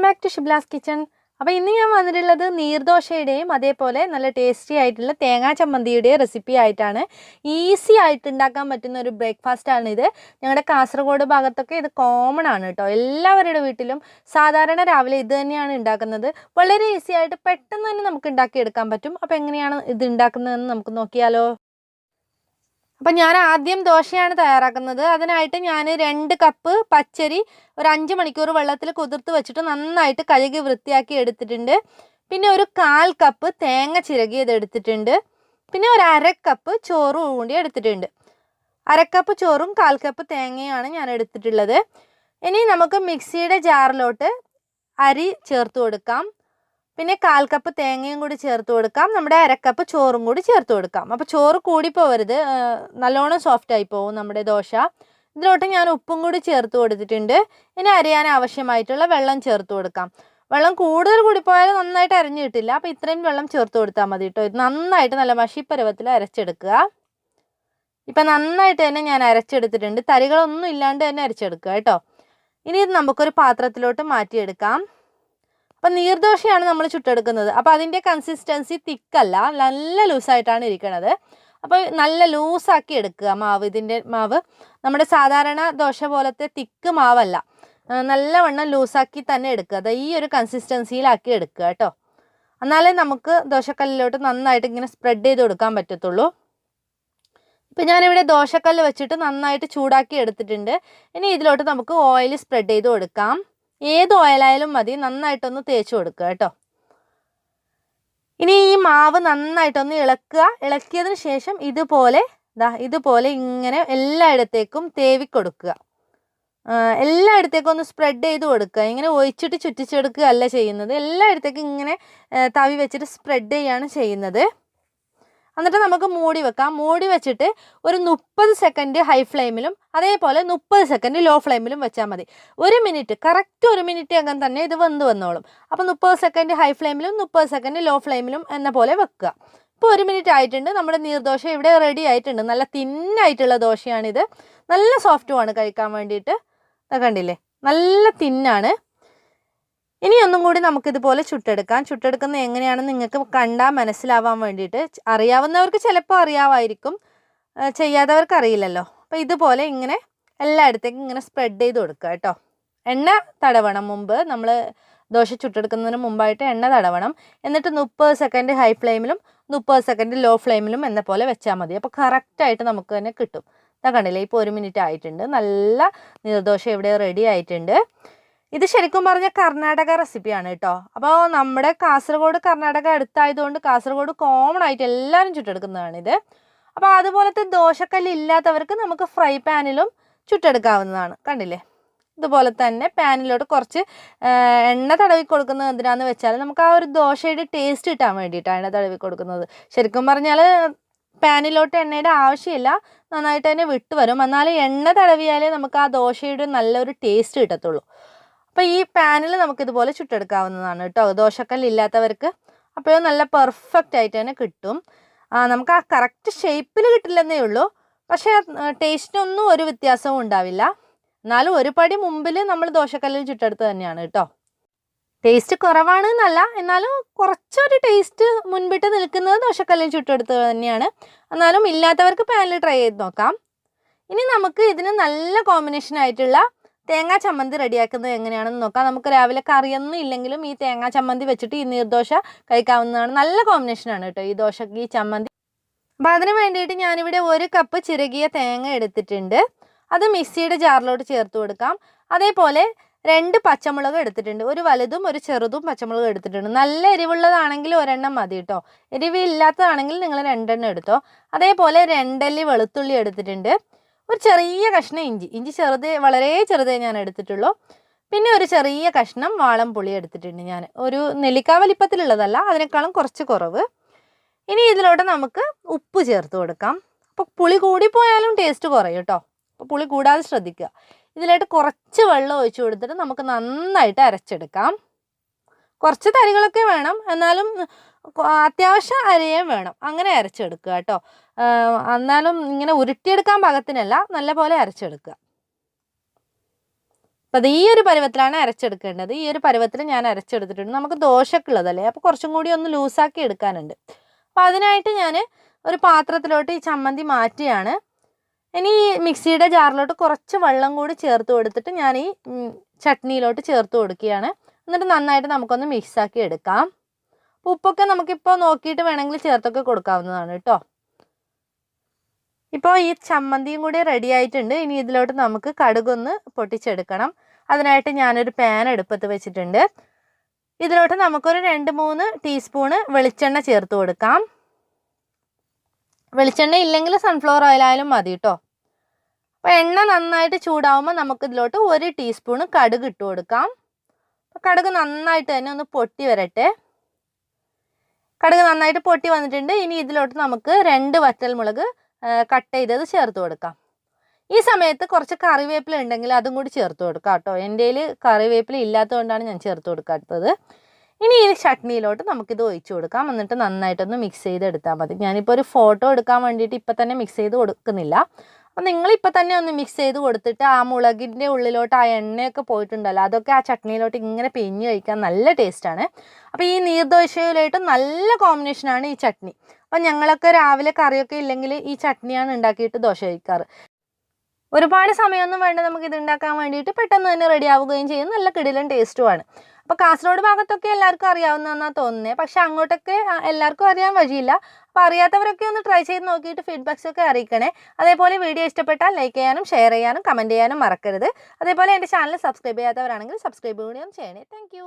Back to Shibla's kitchen. അപ്പോൾ ഇന്ന് ഞാൻ വന്നിട്ടുള്ളത് നീർദോശയുടെയും അതേപോലെ നല്ല ടേസ്റ്റി ആയിട്ടുള്ള തേങ്ങാ ചമ്മന്തിയുടെയും റെസിപ്പി ആയിട്ടാണ്. ഈസി ആയിട്ട് ഉണ്ടാക്കാൻ പറ്റുന്ന ഒരു ബ്രേക്ക്ഫാസ്റ്റാണിത്. ഞങ്ങളുടെ കാസർഗോഡ് ഭാഗത്തൊക്കെ ഇത് കോമൺ ആണ് കേട്ടോ. എല്ലാവരുടെ വീട്ടിലും സാധാരണ രാവിലെ ഇത് തന്നെയാണ് ഉണ്ടാക്കുന്നത്. വളരെ ഈസി ആയിട്ട് പെട്ടെന്ന് തന്നെ നമുക്ക് ഉണ്ടാക്കിയെടുക്കാൻ പറ്റും. അപ്പോൾ എങ്ങനെയാണ് ഇത് ഉണ്ടാക്കുന്നതെന്ന് നമുക്ക് നോക്കിയാലോ. അപ്പം ഞാൻ ആദ്യം ദോശയാണ് തയ്യാറാക്കുന്നത്. അതിനായിട്ട് ഞാൻ 2 കപ്പ് പച്ചരി ഒരു 5 മണിക്കൂർ വെള്ളത്തിൽ കുതിർത്ത് വെച്ചിട്ട് നന്നായിട്ട് കഴുകി വൃത്തിയാക്കി എടുത്തിട്ടുണ്ട്. പിന്നെ ഒരു 1/4 കപ്പ് തേങ്ങ ചിരകിയത് എടുത്തിട്ടുണ്ട്. പിന്നെ ഒരു 1/2 കപ്പ് ചോറ് കൂടി എടുത്തിട്ടുണ്ട്. 1/2 കപ്പ് ചോറും 1/4 കപ്പ് തേങ്ങയാണ് ഞാൻ എടുത്തിട്ടുള്ളത്. ഇനി നമുക്ക് മിക്സിയുടെ ജാറിലോട്ട് അരി ചേർത്ത് കൊടുക്കാം. പിന്നെ 1/4 കപ്പ് തേങ്ങയും കൂടി ചേർത്ത് കൊടുക്കാം. നമ്മുടെ 1/2 കപ്പ് ചോറും കൂടി ചേർത്ത് കൊടുക്കാം. അപ്പോൾ ചോറ് കൂടിപ്പോവരുത്, നല്ലോണം സോഫ്റ്റായി പോകും നമ്മുടെ ദോശ. ഇതിലോട്ട് ഞാൻ ഉപ്പും കൂടി ചേർത്ത് കൊടുത്തിട്ടുണ്ട്. ഇനി അരിയാൻ ആവശ്യമായിട്ടുള്ള വെള്ളം ചേർത്ത് കൊടുക്കാം. വെള്ളം കൂടുതൽ കൂടിപ്പോയാൽ നന്നായിട്ട് അരഞ്ഞു കിട്ടില്ല. അപ്പോൾ ഇത്രയും വെള്ളം ചേർത്ത് കൊടുത്താൽ മതി കേട്ടോ. ഇത് നന്നായിട്ട് നല്ല മഷിപ്പരുവത്തിൽ അരച്ചെടുക്കുക. ഇപ്പം നന്നായിട്ട് തന്നെ ഞാൻ അരച്ചെടുത്തിട്ടുണ്ട്. തരികളൊന്നും ഇല്ലാണ്ട് തന്നെ അരച്ചെടുക്കുക കേട്ടോ. ഇനി ഇത് നമുക്കൊരു പാത്രത്തിലോട്ട് മാറ്റിയെടുക്കാം. അപ്പം നീർദോശയാണ് നമ്മൾ ചുട്ടെടുക്കുന്നത്. അപ്പോൾ അതിൻ്റെ കൺസിസ്റ്റൻസി തിക്കല്ല, നല്ല ലൂസായിട്ടാണ് ഇരിക്കുന്നത്. അപ്പോൾ നല്ല ലൂസാക്കി എടുക്കുക മാവ്. ഇതിൻ്റെ മാവ് നമ്മുടെ സാധാരണ ദോശ പോലത്തെ തിക്ക് മാവല്ല, നല്ലവണ്ണം ലൂസാക്കി തന്നെ എടുക്കുക. അത് ഈ ഒരു കൺസിസ്റ്റൻസിയിലാക്കി എടുക്കുക കേട്ടോ. എന്നാലേ നമുക്ക് ദോശക്കല്ലിലോട്ട് നന്നായിട്ട് ഇങ്ങനെ സ്പ്രെഡ് ചെയ്ത് കൊടുക്കാൻ പറ്റത്തുള്ളൂ. ഇപ്പം ഞാനിവിടെ ദോശക്കല്ല് വെച്ചിട്ട് നന്നായിട്ട് ചൂടാക്കി എടുത്തിട്ടുണ്ട്. ഇനി ഇതിലോട്ട് നമുക്ക് ഓയിൽ സ്പ്രെഡ് ചെയ്ത് കൊടുക്കാം. ഏത് ഓയിലായാലും മതി, നന്നായിട്ടൊന്ന് തേച്ച് കൊടുക്കുക കേട്ടോ. ഇനി ഈ മാവ് നന്നായിട്ടൊന്ന് ഇളക്കുക. ഇളക്കിയതിന് ശേഷം ഇതുപോലെ ഇങ്ങനെ എല്ലായിടത്തേക്കും തേവി കൊടുക്കുക. എല്ലായിടത്തേക്കും ഒന്ന് സ്പ്രെഡ് ചെയ്ത് കൊടുക്കുക. ഇങ്ങനെ ഒഴിച്ചിട്ട് ചുറ്റിച്ചെടുക്കുക അല്ല ചെയ്യുന്നത്, എല്ലായിടത്തേക്കും ഇങ്ങനെ തവി വെച്ചിട്ട് സ്പ്രെഡ് ചെയ്യാണ് ചെയ്യുന്നത്. എന്നിട്ട് നമുക്ക് മൂടി വെക്കാം. മൂടി വെച്ചിട്ട് ഒരു 30 സെക്കൻഡ് ഹൈ ഫ്ലെയിമിലും അതേപോലെ 30 സെക്കൻഡ് ലോ ഫ്ലെയിമിലും വെച്ചാൽ മതി. 1 മിനിറ്റ്, കറക്റ്റ് 1 മിനിറ്റ് അകം തന്നെ ഇത് വെന്ത് വന്നോളും. അപ്പോൾ 30 സെക്കൻഡ് ഹൈ ഫ്ലെയിമിലും 30 സെക്കൻഡ് ലോ ഫ്ലെയിമിലും എന്ന പോലെ വെക്കുക. ഇപ്പോൾ 1 മിനിറ്റ് ആയിട്ടുണ്ട്. നമ്മുടെ നീർദോശ ഇവിടെ റെഡി ആയിട്ടുണ്ട്. നല്ല തിന്നായിട്ടുള്ള ദോശയാണിത്. നല്ല സോഫ്റ്റുമാണ് കഴിക്കാൻ വേണ്ടിയിട്ട്. കണ്ടില്ലേ, നല്ല തിന്നാണ്. ഇനി ഒന്നും കൂടി നമുക്കിതുപോലെ ചുട്ടെടുക്കാം. ചുട്ടെടുക്കുന്നത് എങ്ങനെയാണെന്ന് നിങ്ങൾക്ക് കണ്ടാൽ മനസ്സിലാവാൻ വേണ്ടിയിട്ട്. അറിയാവുന്നവർക്ക് ചിലപ്പോൾ അറിയാമായിരിക്കും, ചെയ്യാത്തവർക്ക് അറിയില്ലല്ലോ. അപ്പോൾ ഇതുപോലെ ഇങ്ങനെ എല്ലായിടത്തേക്കും ഇങ്ങനെ സ്പ്രെഡ് ചെയ്ത് കൊടുക്കുക കേട്ടോ. എണ്ണ തടവണം മുമ്പ്, നമ്മൾ ദോശ ചുട്ടെടുക്കുന്നതിന് മുമ്പായിട്ട് എണ്ണ തടവണം. എന്നിട്ട് 30 സെക്കൻഡ് ഹൈ ഫ്ലെയിമിലും 30 സെക്കൻഡ് ലോ ഫ്ലെയിമിലും എന്ന പോലെ വെച്ചാൽ മതി. അപ്പോൾ കറക്റ്റായിട്ട് നമുക്ക് തന്നെ കിട്ടും. കണ്ടില്ലേ, ഇപ്പോൾ 1 മിനിറ്റ് ആയിട്ടുണ്ട്. നല്ല നീർദോശ ഇവിടെ റെഡി ആയിട്ടുണ്ട്. ഇത് ശരിക്കും പറഞ്ഞാൽ കർണാടക റെസിപ്പിയാണ് കേട്ടോ. അപ്പോൾ നമ്മുടെ കാസർഗോഡ് കർണാടക അടുത്തായതുകൊണ്ട് കാസർഗോഡ് കോമൺ ആയിട്ട് എല്ലാവരും ചുട്ടെടുക്കുന്നതാണിത്. അപ്പോൾ അതുപോലത്തെ ദോശക്കല്ല് ഇല്ലാത്തവർക്ക് നമുക്ക് ഫ്രൈ പാനിലും ചുട്ടെടുക്കാവുന്നതാണ്. കണ്ടില്ലേ, ഇതുപോലെ തന്നെ പാനിലോട്ട് കുറച്ച് എണ്ണ തടവി കൊടുക്കുന്നത് എന്തിനാന്ന് വെച്ചാൽ നമുക്ക് ആ ഒരു ദോശയുടെ ടേസ്റ്റ് കിട്ടാൻ വേണ്ടിയിട്ടാണ് എണ്ണ തടവി കൊടുക്കുന്നത്. ശരിക്കും പറഞ്ഞാൽ പാനിലോട്ട് എണ്ണയുടെ ആവശ്യമില്ല, നന്നായിട്ട് തന്നെ വിട്ട് വരും. എന്നാലും എണ്ണ തടവിയാലേ നമുക്ക് ആ ദോശയുടെ നല്ലൊരു ടേസ്റ്റ് കിട്ടത്തുള്ളൂ. അപ്പോൾ ഈ പാനിൽ നമുക്കിതുപോലെ ചുട്ടെടുക്കാവുന്നതാണ് കേട്ടോ, ദോശക്കല്ലില്ലാത്തവർക്ക്. അപ്പോഴും നല്ല പെർഫെക്റ്റ് ആയിട്ട് തന്നെ കിട്ടും. നമുക്ക് ആ കറക്റ്റ് ഷേപ്പിൽ കിട്ടില്ലെന്നേ ഉള്ളൂ, പക്ഷേ ടേസ്റ്റിനൊന്നും ഒരു വ്യത്യാസവും ഉണ്ടാവില്ല. എന്നാലും ഒരു പടി മുമ്പിൽ നമ്മൾ ദോശക്കല്ലിൽ ചുട്ടെടുത്ത് തന്നെയാണ് കേട്ടോ. ടേസ്റ്റ് കുറവാണ് എന്നല്ല, എന്നാലും കുറച്ചൊരു ടേസ്റ്റ് മുൻപിട്ട് നിൽക്കുന്നത് ദോശക്കല്ലിൽ ചുട്ടെടുത്ത് തന്നെയാണ്. എന്നാലും ഇല്ലാത്തവർക്ക് പാനിൽ ട്രൈ ചെയ്ത് നോക്കാം. ഇനി നമുക്ക് ഇതിന് നല്ല കോമ്പിനേഷൻ ആയിട്ടുള്ള തേങ്ങാ ചമ്മന്തി റെഡിയാക്കുന്നത് എങ്ങനെയാണെന്ന് നോക്കാം. നമുക്ക് രാവിലെ കറിയൊന്നും ഇല്ലെങ്കിലും ഈ തേങ്ങാ ചമ്മന്തി വെച്ചിട്ട് ഈ നീർദോശ കഴിക്കാവുന്നതാണ്. നല്ല കോമ്പിനേഷനാണ് കേട്ടോ ഈ ദോശക്ക് ഈ ചമ്മന്തി. അപ്പോൾ അതിന് വേണ്ടിയിട്ട് ഞാനിവിടെ 1 കപ്പ് ചിരകിയ തേങ്ങ എടുത്തിട്ടുണ്ട്. അത് മിക്സിയുടെ ജാറിലോട്ട് ചേർത്ത് കൊടുക്കാം. അതേപോലെ 2 പച്ചമുളക് എടുത്തിട്ടുണ്ട്. ഒരു വലുതും ഒരു ചെറുതും പച്ചമുളക് എടുത്തിട്ടുണ്ട്. നല്ല എരിവുള്ളതാണെങ്കിൽ 1 മതി കേട്ടോ. എരിവില്ലാത്തതാണെങ്കിൽ നിങ്ങൾ 2 എടുത്തോ. അതേപോലെ 2 അല്ലി വെളുത്തുള്ളി എടുത്തിട്ടുണ്ട്. ഒരു ചെറിയ കഷ്ണം ഇഞ്ചി വളരെ ചെറുതേ ഞാൻ എടുത്തിട്ടുള്ളൂ. പിന്നെ ഒരു ചെറിയ കഷ്ണം വാളംപുളി എടുത്തിട്ടുണ്ട് ഞാൻ. ഒരു നെല്ലിക്ക വലിപ്പത്തിലുള്ളതല്ല, അതിനേക്കാളും കുറച്ച് കുറവ്. ഇനി ഇതിലോട്ട് നമുക്ക് ഉപ്പ് ചേർത്ത് കൊടുക്കാം. അപ്പോൾ പുളി കൂടിപ്പോയാലും ടേസ്റ്റ് കുറയും കേട്ടോ. അപ്പോൾ പുളി കൂടാതെ ശ്രദ്ധിക്കുക. ഇതിലോട്ട് കുറച്ച് വെള്ളം ഒഴിച്ചു കൊടുത്തിട്ട് നമുക്ക് നന്നായിട്ട് അരച്ചെടുക്കാം. കുറച്ച് തരികളൊക്കെ വേണം, എന്നാലും അത്യാവശ്യം അരയും വേണം. അങ്ങനെ അരച്ചെടുക്കുക കേട്ടോ. എന്നാലും ഇങ്ങനെ ഉരുട്ടിയെടുക്കാൻ പാകത്തിനല്ല, നല്ല പോലെ അരച്ചെടുക്കുക. അപ്പോൾ അത് ഈ ഒരു പരുവത്തിലാണ് അരച്ചെടുക്കേണ്ടത്. ഈ ഒരു പരുവത്തിൽ ഞാൻ അരച്ചെടുത്തിട്ടുണ്ട്. നമുക്ക് ദോശയൊക്കെ ഉള്ളതല്ലേ, അപ്പോൾ കുറച്ചും കൂടി ഒന്ന് ലൂസാക്കി എടുക്കാനുണ്ട്. അപ്പോൾ അതിനായിട്ട് ഞാൻ ഒരു പാത്രത്തിലോട്ട് ഈ ചമ്മന്തി മാറ്റിയാണ്. ഇനി ഈ മിക്സിയുടെ ജാറിലോട്ട് കുറച്ച് വെള്ളം കൂടി ചേർത്ത് കൊടുത്തിട്ട് ഞാൻ ഈ ചട്നിയിലോട്ട് ചേർത്ത് കൊടുക്കുകയാണ്. എന്നിട്ട് നന്നായിട്ട് നമുക്കൊന്ന് മിക്സാക്കി എടുക്കാം. ഉപ്പൊക്കെ നമുക്കിപ്പോൾ നോക്കിയിട്ട് വേണമെങ്കിൽ ചേർത്തൊക്കെ കൊടുക്കാവുന്നതാണ് കേട്ടോ. ഇപ്പോൾ ഈ ചമ്മന്തിയും കൂടി റെഡി ആയിട്ടുണ്ട്. ഇനി ഇതിലോട്ട് നമുക്ക് കടുകൊന്ന് പൊട്ടിച്ചെടുക്കണം. അതിനായിട്ട് ഞാനൊരു പാൻ അടുപ്പത്ത് വെച്ചിട്ടുണ്ട്. ഇതിലോട്ട് നമുക്കൊരു 2-3 ടീസ്പൂണ് വെളിച്ചെണ്ണ ചേർത്ത് കൊടുക്കാം. വെളിച്ചെണ്ണ ഇല്ലെങ്കിൽ സൺഫ്ലവർ ഓയിലായാലും മതി കേട്ടോ. അപ്പോൾ എണ്ണ നന്നായിട്ട് ചൂടാവുമ്പോൾ നമുക്കിതിലോട്ട് 1 ടീസ്പൂണ് കടുക് ഇട്ട് കൊടുക്കാം. കടുക് നന്നായിട്ട് തന്നെ ഒന്ന് പൊട്ടി വരട്ടെ. കടുക് നന്നായിട്ട് പൊട്ടി വന്നിട്ടുണ്ട്. ഇനി ഇതിലോട്ട് നമുക്ക് 2 വറ്റൽമുളക് കട്ട് ചെയ്തത് ചേർത്ത് കൊടുക്കാം. ഈ സമയത്ത് കുറച്ച് കറിവേപ്പില ഉണ്ടെങ്കിൽ അതും കൂടി ചേർത്ത് കൊടുക്കാം കേട്ടോ. എൻ്റെ കയ്യിൽ കറിവേപ്പില ഇല്ലാത്തതുകൊണ്ടാണ് ഞാൻ ചേർത്ത് കൊടുക്കാത്തത്. ഇനി ഈ ചട്നിയിലോട്ട് നമുക്കിത് ഒഴിച്ചു കൊടുക്കാം. എന്നിട്ട് നന്നായിട്ടൊന്ന് മിക്സ് ചെയ്തെടുത്താൽ മതി. ഞാനിപ്പോൾ ഒരു ഫോട്ടോ എടുക്കാൻ വേണ്ടിയിട്ട് ഇപ്പം തന്നെ മിക്സ് ചെയ്ത് കൊടുക്കുന്നില്ല. അപ്പോൾ നിങ്ങളിപ്പോൾ തന്നെ ഒന്ന് മിക്സ് ചെയ്ത് കൊടുത്തിട്ട് ആ മുളകിൻ്റെ ഉള്ളിലോട്ട് ആ എണ്ണയൊക്കെ പോയിട്ടുണ്ടല്ലോ, അതൊക്കെ ആ ചട്നിയിലോട്ട് ഇങ്ങനെ പിഴിഞ്ഞ് കഴിക്കാൻ നല്ല ടേസ്റ്റാണ്. അപ്പോൾ ഈ നീർദോശയിലായിട്ട് നല്ല കോമ്പിനേഷനാണ് ഈ ചട്നി. അപ്പോൾ ഞങ്ങളൊക്കെ രാവിലെ കറിയൊക്കെ ഇല്ലെങ്കിൽ ഈ ചട്നിയാണ് ഉണ്ടാക്കിയിട്ട് ദോശ കഴിക്കാറ്. ഒരുപാട് സമയമൊന്നും വേണ്ട നമുക്കിത് ഉണ്ടാക്കാൻ വേണ്ടിയിട്ട്, പെട്ടെന്ന് തന്നെ റെഡി ആവുകയും ചെയ്യും. നല്ല കിടിലൻ ടേസ്റ്റുമാണ്. അപ്പോൾ കാസർഗോഡ് ഭാഗത്തൊക്കെ എല്ലാവർക്കും അറിയാവുന്നതെന്നാണ് തോന്നുന്നത്. പക്ഷേ അങ്ങോട്ടൊക്കെ എല്ലാവർക്കും അറിയാൻ വഴിയില്ല. അപ്പോൾ അറിയാത്തവരൊക്കെ ഒന്ന് ട്രൈ ചെയ്ത് നോക്കിയിട്ട് ഫീഡ്ബാക്സ് ഒക്കെ അറിയിക്കണേ. അതേപോലെ വീഡിയോ ഇഷ്ടപ്പെട്ടാൽ ലൈക്ക് ചെയ്യാനും ഷെയർ ചെയ്യാനും കമൻറ്റ് ചെയ്യാനും മറക്കരുത്. അതേപോലെ എൻ്റെ ചാനൽ സബ്സ്ക്രൈബ് ചെയ്യാത്തവരാണെങ്കിൽ സബ്സ്ക്രൈബ് കൂടി ഒന്ന് ചെയ്യണേ. താങ്ക്